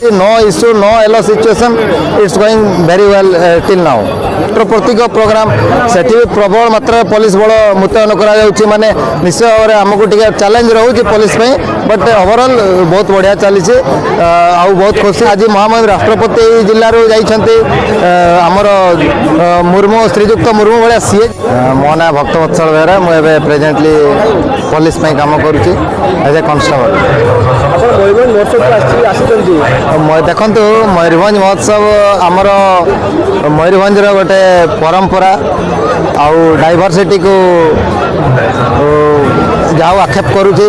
No issue, no yellow situation. It's going very well till now. प्रत्येक programme से प्रबल मात्रा पुलिस बल मुतयन कर माने निश्चय भाव में आमको टे चैलेंज रोचे पुलिस बट ओवरऑल बहुत बढ़िया चली बहुत खुशी आज महामहिम राष्ट्रपति जिलूर जाइए आमर मुर्मू श्रीजुक्त मुर्मू भाया सीए मो ना भक्तवत्सल बेहरा मुझे प्रेजेंटली पुलिस काम करुँच एज ए कन्स्टेबल देखु मयूरभंज महोत्सव आमर मयूरभंज गोटे परंपरा आउ डाइवर्सिटी को जाओ आक्षेप करुँची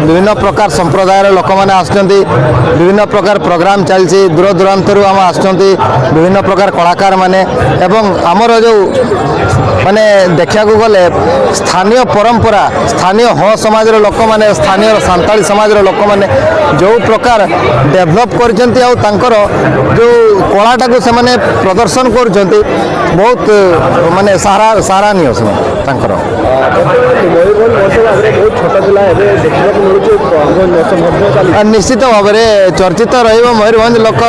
विभिन्न प्रकार संप्रदायर लोक मैंने आसुँच विभिन्न प्रकार प्रोग्राम चलती दूर दूरांतर आम आसुँच विभिन्न प्रकार कलाकार माने एवं आमर जो माने देखा गले स्थानीय परंपरा स्थानीय ह समाज लोक मैंने स्थानीय सांताली समाज लोक मैंने जो प्रकार डेभलप कर जो कलाटा को से माने प्रदर्शन कर बहुत माने सराहनीय निश्चित भाव में चर्चित रयूरभंज लोक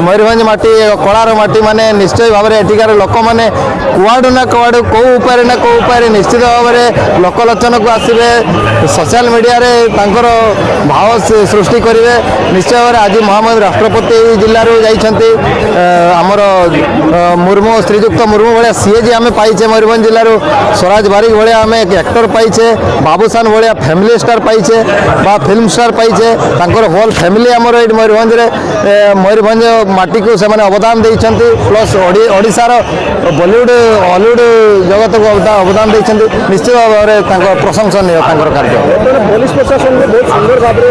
मयूरभंज माटी कलार माटी माने निश्चय भाव में एठिकार लोक मैंने कुआड़ू ना कुआड़ू कौ उपाय ना कौ उपाय निश्चित भाव में लोकलोचन को आसवे सोशल मीडिया रे भाव सृष्टि करेंगे निश्चय भाव में आज महामहिम राष्ट्रपति जिलूर जाइए आमर मुर्मू श्रीजुक्त मुर्मू भाया सीएजी आम पाइचे मयूरभंज जिलूर स्वराज बारिक भाया आम एक्टर पाइचे बाबूसान भाया फैमिली स्टार पाइचे बा फिल्म स्टार पाइचे होल फैमिली आमर ये मयूरभंज माटी को से अवदान देइछन्ति प्लस ओडिशार बॉलीवुड हॉलीवुड जगत को अवदान देइछन्ति निश्चित भाव में प्रशंसनीय कार्य पुलिस प्रशासन में बहुत सुंदर भाव में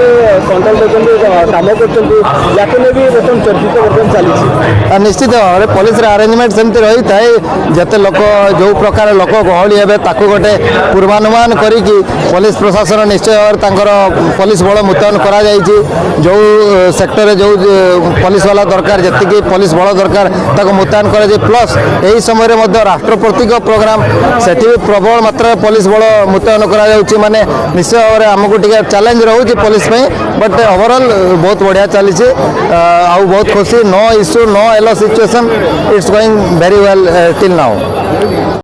कंट्रोल काम कर चर्चित चली निश्चित भाव में पुलिस अरेंजमेंट सेमती रही थाए जिते लोक जो प्रकार लोक गहली हे गोटे पूर्वानुमान करिकी पुलिस प्रशासन निश्चय भाव पुलिस बल मुतयन करा जो सेक्टर जो पुलिस वाला दरकार जी पुलिस बल दरकार ताको मुतयन कर प्लस यही समय राष्ट्रपति प्रोग्राम से प्रबल मात्रा पुलिस बल मुतयन कर माने निश्चय भाव में आमको टे चैलेंज रोचे पुलिस बट ओवरऑल बहुत बढ़िया चली बहुत खुशी no issue no yellow situation it's going very well till now.